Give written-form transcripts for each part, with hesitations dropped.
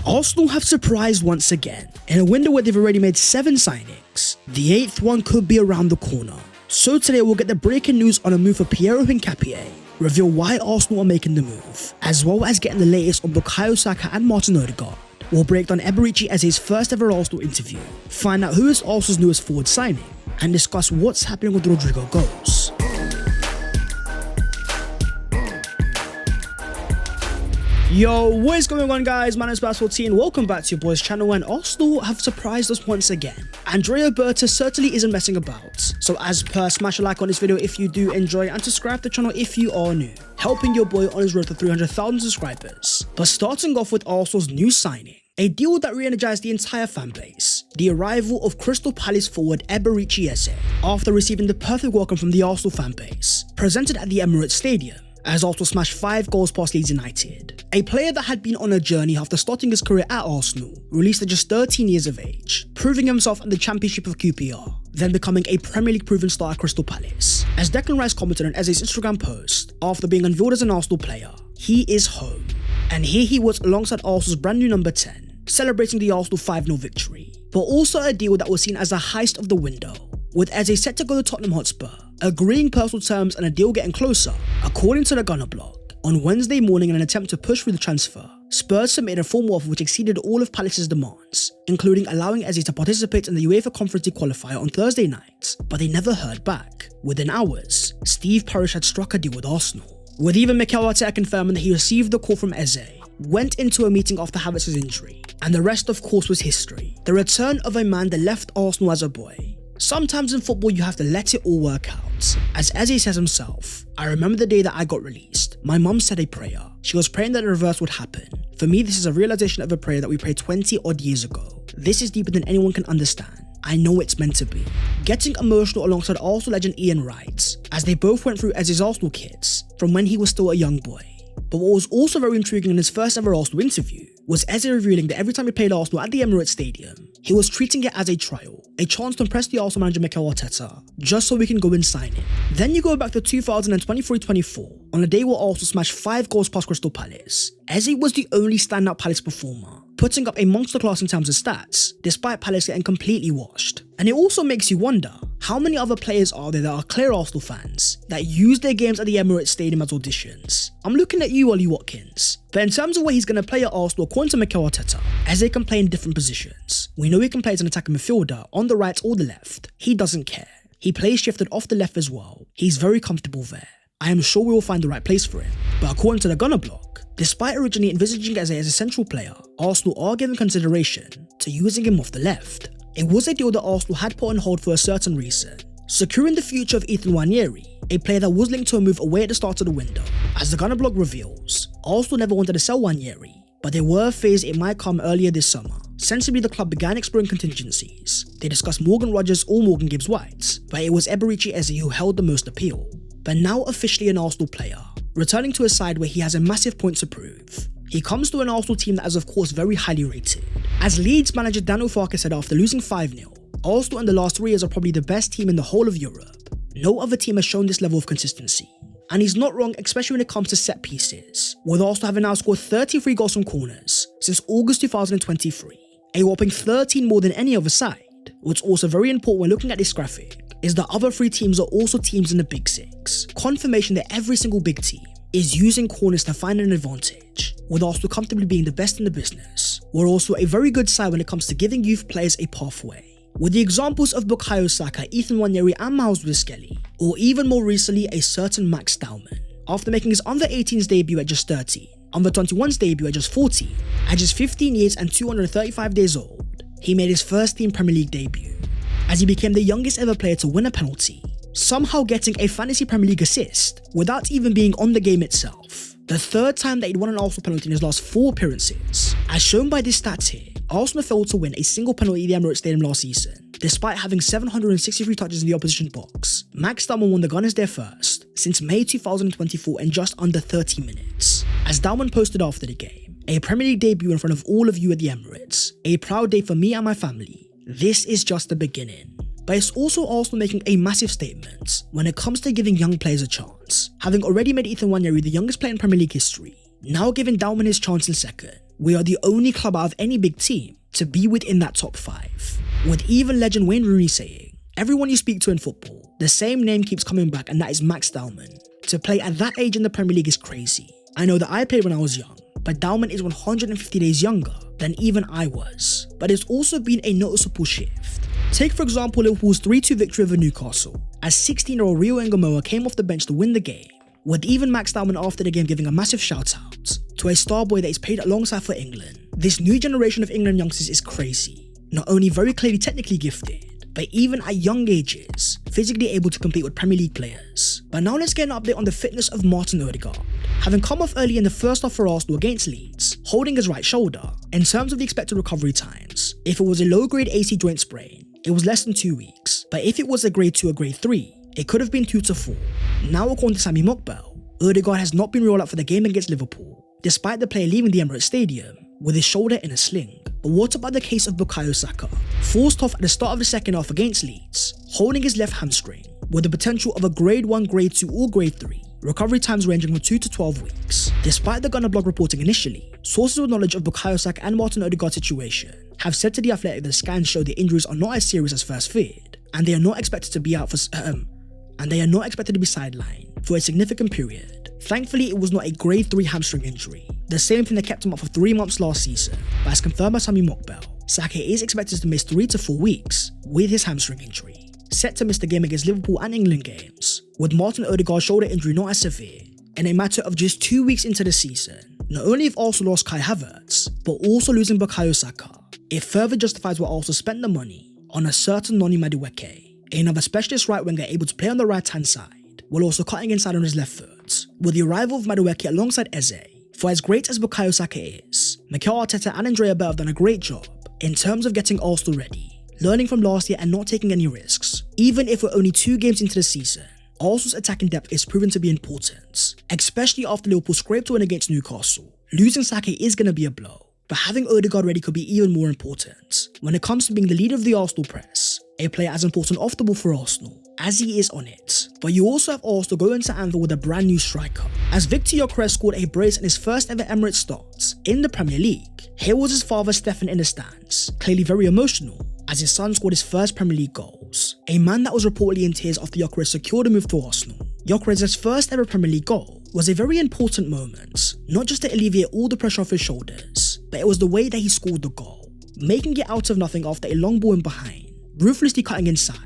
Arsenal have surprised once again. In a window where they've already made 7 signings, the 8th one could be around the corner. So today we'll get the breaking news on a move for Piero Hincapie, reveal why Arsenal are making the move, as well as getting the latest on Bukayo Saka and Martin Odegaard. We'll break down Eberechi Eze's first ever Arsenal interview, find out who is Arsenal's newest forward signing, and discuss what's happening with Rodrygo goals. Yo, what is going on, guys? My name is Bass14 and welcome back to your boys channel. And Arsenal have surprised us once again. Andrea Berta certainly isn't messing about. So as per, smash a like on this video if you do enjoy and subscribe to the channel if you are new, helping your boy on his road to 300,000 subscribers. But starting off with Arsenal's new signing, a deal that re-energized the entire fanbase, the arrival of Crystal Palace forward Eberechi Eze, after receiving the perfect welcome from the Arsenal fanbase, presented at the Emirates Stadium, as Arsenal smashed 5 goals past Leeds United. A player that had been on a journey after starting his career at Arsenal, released at just 13 years of age, proving himself in the Championship of QPR, then becoming a Premier League proven star at Crystal Palace. As Declan Rice commented on Eze's Instagram post, after being unveiled as an Arsenal player, he is home. And here he was alongside Arsenal's brand new number 10, celebrating the Arsenal 5-0 victory. But also a deal that was seen as a heist of the window, with Eze set to go to Tottenham Hotspur, agreeing personal terms and a deal getting closer. According to the Gunner blog, on Wednesday morning in an attempt to push through the transfer, Spurs submitted a formal offer which exceeded all of Palace's demands, including allowing Eze to participate in the UEFA Conference League qualifier on Thursday night, but they never heard back. Within hours, Steve Parish had struck a deal with Arsenal, with even Mikel Arteta confirming that he received the call from Eze, went into a meeting after Havertz's injury, and the rest of course was history. The return of a man that left Arsenal as a boy. Sometimes in football you have to let it all work out. As Eze says himself, "I remember the day that I got released. My mum said a prayer. She was praying that the reverse would happen. For me, this is a realization of a prayer that we prayed 20 odd years ago. This is deeper than anyone can understand. I know it's meant to be." Getting emotional alongside Arsenal legend Ian Wright, as they both went through Eze's Arsenal kits from when he was still a young boy. But what was also very intriguing in his first ever Arsenal interview was Eze revealing that every time he played Arsenal at the Emirates Stadium, he was treating it as a trial, a chance to impress the Arsenal manager Mikel Arteta, just so we can go and sign him. Then you go back to 2023-24, on a day where Arsenal smashed 5 goals past Crystal Palace. Eze was the only standout Palace performer, putting up a monster class in terms of stats, despite Palace getting completely washed. And it also makes you wonder, how many other players are there that are clear Arsenal fans that use their games at the Emirates Stadium as auditions? I'm looking at you, Ollie Watkins. But in terms of where he's going to play at Arsenal, according to Mikel Arteta, Eze can play in different positions. We know he can play as an attacking midfielder, on the right or the left. He doesn't care. He plays shifted off the left as well. He's very comfortable there. I am sure we will find the right place for him. But according to the Gunner blog, despite originally envisaging Eze as a central player, Arsenal are giving consideration to using him off the left. It was a deal that Arsenal had put on hold for a certain reason, securing the future of Ethan Nwaneri, a player that was linked to a move away at the start of the window. As the Gunner blog reveals, Arsenal never wanted to sell Nwaneri, but there were fears it might come earlier this summer. Sensibly, the club began exploring contingencies. They discussed Morgan Rogers or Morgan Gibbs-White, but it was Eberechi Eze who held the most appeal. But now officially an Arsenal player, returning to a side where he has a massive point to prove. He comes to an Arsenal team that is of course very highly rated. As Leeds manager Daniel Farke said after losing 5-0, Arsenal in the last 3 years are probably the best team in the whole of Europe. No other team has shown this level of consistency. And he's not wrong, especially when it comes to set pieces, with Arsenal having now scored 33 goals from corners since August 2023, a whopping 13 more than any other side. What's also very important when looking at this graphic is that other 3 teams are also teams in the Big 6, confirmation that every single big team is using corners to find an advantage, with Arsenal comfortably being the best in the business. We're also a very good side when it comes to giving youth players a pathway, with the examples of Bukayo Saka, Ethan Nwaneri and Miles Lewis-Skelly, or even more recently a certain Max Dowman, after making his under-18s debut at just 13, under-21s debut at just 14, at just 15 years and 235 days old, he made his first team Premier League debut, as he became the youngest ever player to win a penalty, somehow getting a fantasy Premier League assist without even being on the game itself. The 3rd time that he'd won an Arsenal penalty in his last 4 appearances. As shown by this stats here, Arsenal failed to win a single penalty at the Emirates Stadium last season, despite having 763 touches in the opposition box. Max Dowman won the Gunners their first since May 2024 in just under 30 minutes. As Dowman posted after the game, "A Premier League debut in front of all of you at the Emirates. A proud day for me and my family. This is just the beginning." But it's also Arsenal making a massive statement when it comes to giving young players a chance, having already made Ethan Nwaneri the youngest player in Premier League history, now giving Dowman his chance in second. we are the only club out of any big team to be within that top 5. With even legend Wayne Rooney saying, everyone you speak to in football, the same name keeps coming back, and that is Max Dowman. To play at that age in the Premier League is crazy. I know that I played when I was young, but Dowman is 150 days younger than even I was. But it's also been a noticeable shift. Take for example Liverpool's 3-2 victory over Newcastle, as 16-year-old Rio Ngamoa came off the bench to win the game, with even Max Dowman after the game giving a massive shout out to a star boy that is played alongside for England. This new generation of England youngsters is crazy. Not only very clearly technically gifted, but even at young ages, physically able to compete with Premier League players. But now let's get an update on the fitness of Martin Odegaard. Having come off early in the first half for Arsenal against Leeds, holding his right shoulder, in terms of the expected recovery times, if it was a low-grade AC joint sprain, it was less than 2 weeks, but if it was a grade 2 or grade 3, it could have been 2 to 4. Now according to Sami Mokbel, Odegaard has not been rolled out for the game against Liverpool, despite the player leaving the Emirates Stadium with his shoulder in a sling. But what about the case of Bukayo Saka, forced off at the start of the second half against Leeds, holding his left hamstring, with the potential of a grade 1, grade 2 or grade 3, recovery times ranging from 2 to 12 weeks. Despite the Gunner blog reporting initially, sources with knowledge of Bukayo Saka and Martin Odegaard's situation have said to The Athletic that the scans show the injuries are not as serious as first feared, and they are not expected to be out for sidelined for a significant period. Thankfully, it was not a grade 3 hamstring injury, the same thing that kept him up for 3 months last season, but as confirmed by Sami Mokbel, Saka is expected to miss 3 to 4 weeks with his hamstring injury, set to miss the game against Liverpool and England games, with Martin Odegaard's shoulder injury not as severe. In a matter of just 2 weeks into the season, not only have Arsenal lost Kai Havertz, but also losing Bukayo Saka, it further justifies why Arsenal spent the money on a certain Noni Madueke, another specialist right winger able to play on the right hand side, while also cutting inside on his left foot. With the arrival of Madueke alongside Eze, for as great as Bukayo Saka is, Mikel Arteta and Andrea Bell have done a great job in terms of getting Arsenal ready, learning from last year and not taking any risks. Even if we're only 2 games into the season, Arsenal's attacking depth is proven to be important, especially after Liverpool scraped a win against Newcastle. Losing Saka is going to be a blow, but having Odegaard ready could be even more important when it comes to being the leader of the Arsenal press, a player as important off the ball for Arsenal as he is on it. But you also have Arsenal going to Anfield with a brand new striker, as Victor Gyokeres scored a brace in his first ever Emirates start in the Premier League. Here was his father Stefan in the stands, clearly very emotional, as his son scored his first Premier League goals. A man that was reportedly in tears after Gyokeres secured a move to Arsenal. Gyokeres' first ever Premier League goal was a very important moment, not just to alleviate all the pressure off his shoulders, but it was the way that he scored the goal, making it out of nothing after a long ball in behind, ruthlessly cutting inside,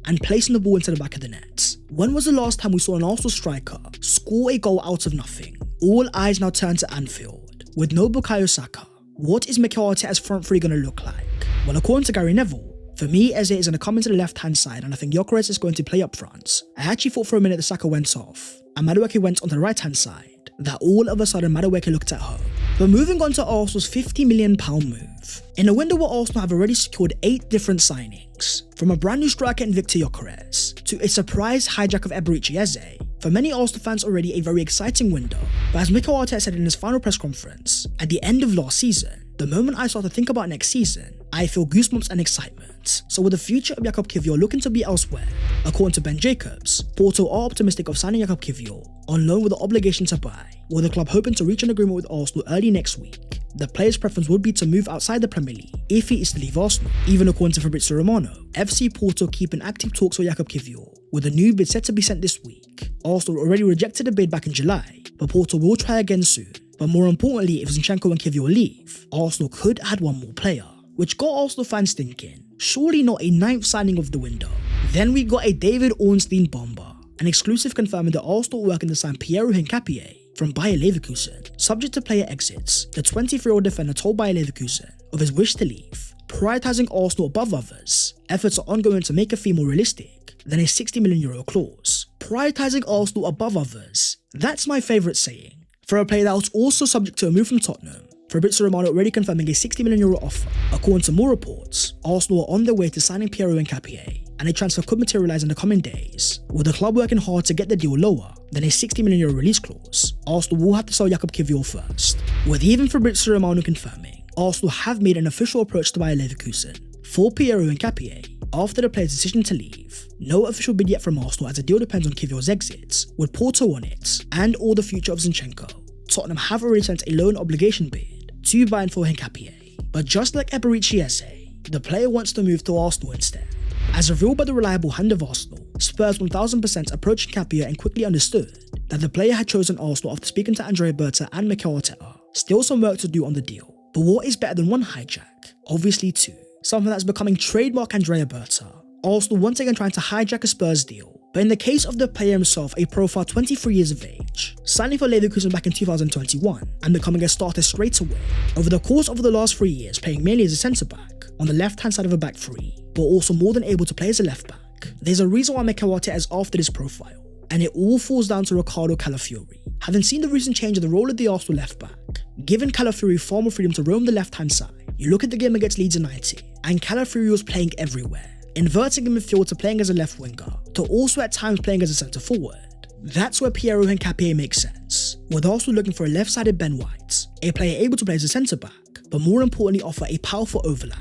and placing the ball into the back of the net. When was the last time we saw an Arsenal striker score a goal out of nothing? All eyes now turn to Anfield. With no Bukayo Saka, what is Mikel Arteta's front three going to look like? Well, according to Gary Neville, for me, Eze is going to come into the left hand side, and I think Gyokeres is going to play up front. I actually thought for a minute that Saka went off, and Madueke went onto the right hand side, that all of a sudden Madueke looked at home. But moving on to Arsenal's £50 million move. In a window where Arsenal have already secured 8 different signings, from a brand new striker in Victor Gyokeres, to a surprise hijack of Eberechi Eze, for many Arsenal fans already a very exciting window. But as Mikel Arteta said in his final press conference, at the end of last season, the moment I start to think about next season, I feel goosebumps and excitement. So with the future of Jakub Kiwior looking to be elsewhere, according to Ben Jacobs, Porto are optimistic of signing Jakub Kiwior on loan with the obligation to buy, with the club hoping to reach an agreement with Arsenal early next week. The player's preference would be to move outside the Premier League if he is to leave Arsenal. Even according to Fabrizio Romano, FC Porto keep in active talks with Jakub Kiwior, with a new bid set to be sent this week. Arsenal already rejected the bid back in July, but Porto will try again soon. But more importantly, if Zinchenko and Kiwior leave, Arsenal could add one more player, which got Arsenal fans thinking, surely not a 9th signing of the window. Then we got a David Ornstein bomber, an exclusive confirming that Arsenal are working to sign Piero Hincapie from Bayer Leverkusen. Subject to player exits, the 23-year-old defender told Bayer Leverkusen of his wish to leave, prioritising Arsenal above others. Efforts are ongoing to make a fee more realistic than a €60 million clause. Prioritising Arsenal above others, that's my favourite saying. For a player that was also subject to a move from Tottenham, Fabrizio Romano already confirming a €60 million offer. According to more reports, Arsenal are on their way to signing Piero Hincapie, and a transfer could materialise in the coming days, with the club working hard to get the deal lower than a €60 million release clause. Arsenal will have to sell Jakub Kiwior first, with even Fabrizio Romano confirming Arsenal have made an official approach to Bayer Leverkusen for Piero Hincapie after the player's decision to leave. No official bid yet from Arsenal, as the deal depends on Kiwior's exits, with Porto on it, and all the future of Zinchenko. Tottenham have already sent a loan obligation bid to buying for Hincapie. But just like Eberechi Eze, the player wants to move to Arsenal instead. As revealed by the reliable hand of Arsenal, Spurs 1000% approached Hincapie and quickly understood that the player had chosen Arsenal after speaking to Andrea Berta and Mikel Arteta. Still some work to do on the deal, but what is better than one hijack? Obviously two. Something that's becoming trademark Andrea Berta. Arsenal once again trying to hijack a Spurs deal, but in the case of the player himself, a profile 23 years of age, signing for Leverkusen back in 2021 and becoming a starter straight away. Over the course of the last 3 years, playing mainly as a centre-back on the left-hand side of a back three, but also more than able to play as a left-back. There's a reason why Mikel Arteta is after this profile, and it all falls down to Ricardo Calafiori. Having seen the recent change of the role of the Arsenal left-back, giving Calafiori far more freedom to roam the left-hand side. You look at the game against Leeds United, and Calafiori was playing everywhere, inverting in midfield to playing as a left winger, to also at times playing as a centre forward. That's where Piero Hincapie makes sense, with Arsenal looking for a left-sided Ben White, a player able to play as a centre-back, but more importantly offer a powerful overlap.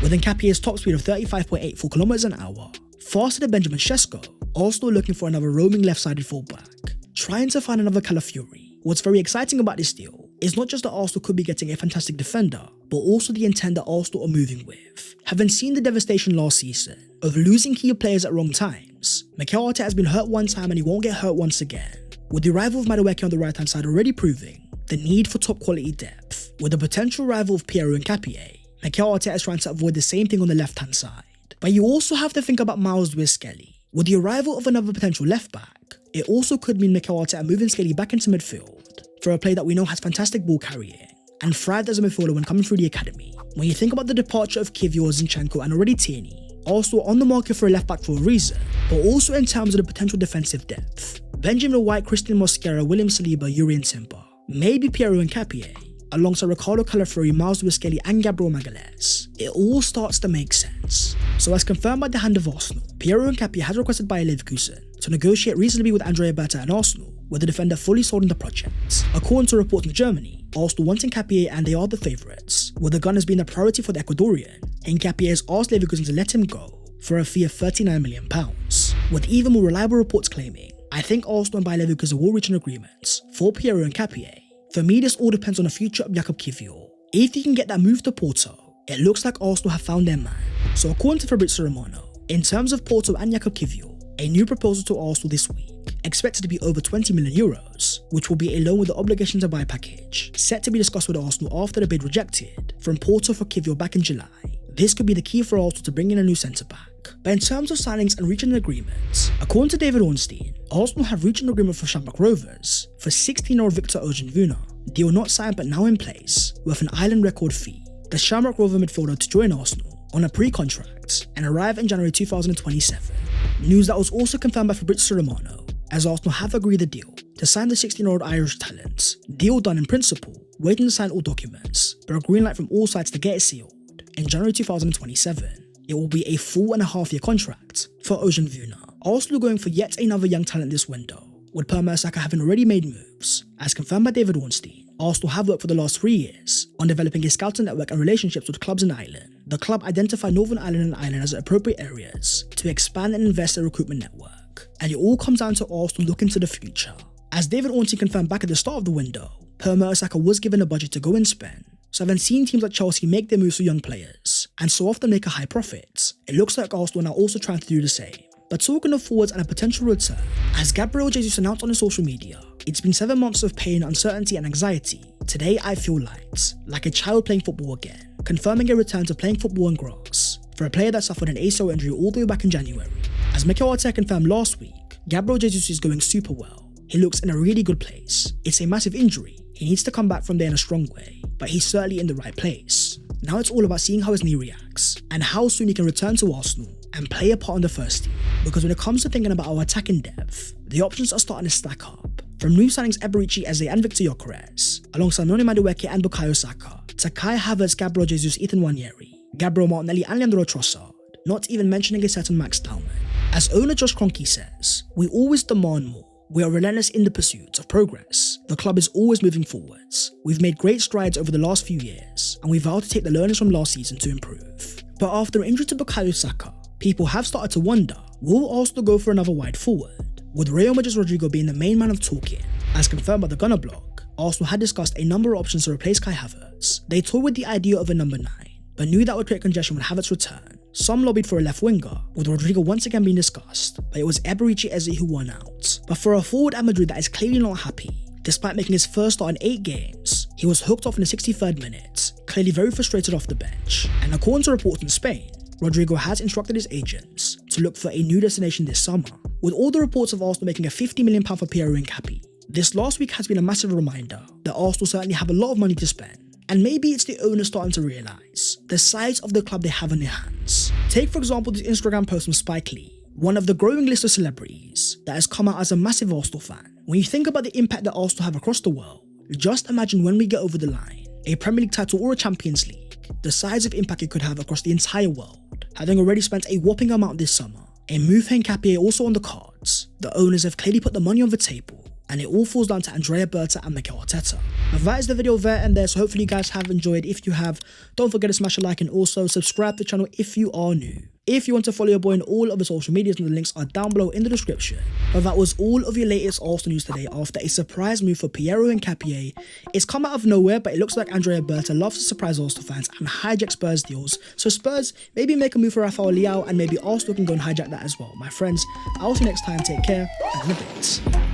With Hincapie's top speed of 35.84 km/h, faster than Benjamin Sesko, Arsenal looking for another roaming left-sided fullback, trying to find another Calafiori. What's very exciting about this deal is not just that Arsenal could be getting a fantastic defender, but also the intent that Arsenal are moving with. Having seen the devastation last season of losing key players at wrong times, Mikel Arteta has been hurt one time and he won't get hurt once again. With the arrival of Madueke on the right hand side already proving the need for top quality depth, with the potential rival of Piero Hincapie, Mikel Arteta is trying to avoid the same thing on the left hand side. But you also have to think about Miles Lewis-Skelly. With the arrival of another potential left back, it also could mean Mikel Arteta moving Skelly back into midfield for a player that we know has fantastic ball carrying and thrived as a midfielder when coming through the academy. When you think about the departure of Kiwior, Zinchenko and already Tierney, Arsenal on the market for a left back for a reason, but also in terms of the potential defensive depth. Benjamin White, Christian Mosquera, William Saliba, Yuri and Timber, maybe Piero Hincapie, alongside Ricardo Calafiori, Miles Lewis-Skelly and Gabriel Magalhaes. It all starts to make sense. So as confirmed by the hand of Arsenal, Piero Hincapie has requested by Leverkusen to negotiate reasonably with Andrea Berta and Arsenal, with the defender fully sold in the project. According to reports from Germany, Arsenal want Hincapie and they are the favourites, with the Gunners being the priority for the Ecuadorian. Hincapie has asked Leverkusen to let him go for a fee of £39 million, with even more reliable reports claiming, I think Arsenal and Bayer Leverkusen will reach an agreement for Piero Hincapie. For me, this all depends on the future of Jakub Kiwior. If he can get that move to Porto, it looks like Arsenal have found their man. So according to Fabrizio Romano, in terms of Porto and Jakub Kiwior, a new proposal to Arsenal this week, expected to be over €20 million, which will be along with the obligation to buy package, set to be discussed with Arsenal after the bid rejected from Porto for Kiwior back in July. This could be the key for Arsenal to bring in a new centre-back. But in terms of signings and reaching an agreement, according to David Ornstein, Arsenal have reached an agreement for Shamrock Rovers for 16-year-old Victor Ojenvuna, deal not signed but now in place, with an island record fee. The Shamrock Rover midfielder to join Arsenal on a pre-contract and arrive in January 2027. News that was also confirmed by Fabrizio Romano, as Arsenal have agreed the deal to sign the 16-year-old Irish talent. Deal done in principle, waiting to sign all documents, but a green light from all sides to get it sealed. In January 2027, it will be a 4.5-year contract for Ojenvuna. Arsenal going for yet another young talent this window, with Per Mertesacker having already made moves. As confirmed by David Ornstein, Arsenal have worked for the last 3 years on developing a scouting network and relationships with clubs in Ireland. The club identified Northern Ireland and Ireland as appropriate areas to expand and invest their recruitment network. And it all comes down to Arsenal looking to the future. As David Ornstein confirmed back at the start of the window, Per Mertesacker was given a budget to go and spend. So having seen teams like Chelsea make their moves for young players, and so often make a high profit, it looks like Arsenal are now also trying to do the same. But talking of forwards and a potential return, as Gabriel Jesus announced on his social media, it's been 7 months of pain, uncertainty and anxiety. Today I feel light, like a child playing football again, confirming a return to playing football on grass, for a player that suffered an ACL injury all the way back in January. As Mikel Arteta confirmed last week, Gabriel Jesus is going super well. He looks in a really good place. It's a massive injury. He needs to come back from there in a strong way, but he's certainly in the right place. Now it's all about seeing how his knee reacts, and how soon he can return to Arsenal and play a part on the first team. Because when it comes to thinking about our attacking depth, the options are starting to stack up. From new signings Eberechi Eze and Victor Gyokeres, alongside Noni Madueke and Bukayo Saka, to Kai Havertz, Gabriel Jesus, Ethan Nwaneri, Gabriel Martinelli and Leandro Trossard, not even mentioning a certain Max Taumann. As owner Josh Kroenke says, we always demand more. We are relentless in the pursuit of progress. The club is always moving forwards. We've made great strides over the last few years, and we vow to take the learnings from last season to improve. But after an injury to Bukayo Saka, people have started to wonder, will Arsenal go for another wide forward? With Real Madrid's Rodrygo being the main man of talking. As confirmed by the Gunner blog, Arsenal had discussed a number of options to replace Kai Havertz, fans, they toyed with the idea of a number 9, but knew that would create congestion when Havertz returned. Some lobbied for a left winger, with Rodrygo once again being discussed, but it was Eberechi Eze who won out. But for a forward at Madrid that is clearly not happy, despite making his first start in 8 games, he was hooked off in the 63rd minute, clearly very frustrated off the bench. And according to reports in Spain, Rodrygo has instructed his agents to look for a new destination this summer, with all the reports of Arsenal making a £50 million for Piero Hincapie. This last week has been a massive reminder that Arsenal certainly have a lot of money to spend, and maybe it's the owners starting to realise the size of the club they have on their hands. Take for example this Instagram post from Spike Lee, one of the growing list of celebrities that has come out as a massive Arsenal fan. When you think about the impact that Arsenal have across the world, just imagine when we get over the line, a Premier League title or a Champions League, the size of impact it could have across the entire world. Having already spent a whopping amount this summer, a move for Hincapie also on the cards, the owners have clearly put the money on the table, and it all falls down to Andrea Berta and Mikel Arteta. But that is the video there and there, so hopefully you guys have enjoyed. If you have, don't forget to smash a like and also subscribe to the channel if you are new. If you want to follow your boy on all of the social medias, and the links are down below in the description. But that was all of your latest Arsenal news today after a surprise move for Piero Hincapie. It's come out of nowhere, but it looks like Andrea Berta loves to surprise Arsenal fans and hijack Spurs deals. So Spurs, maybe make a move for Rafael Leao, and maybe Arsenal can go and hijack that as well. My friends, I'll see you next time. Take care and in a bit.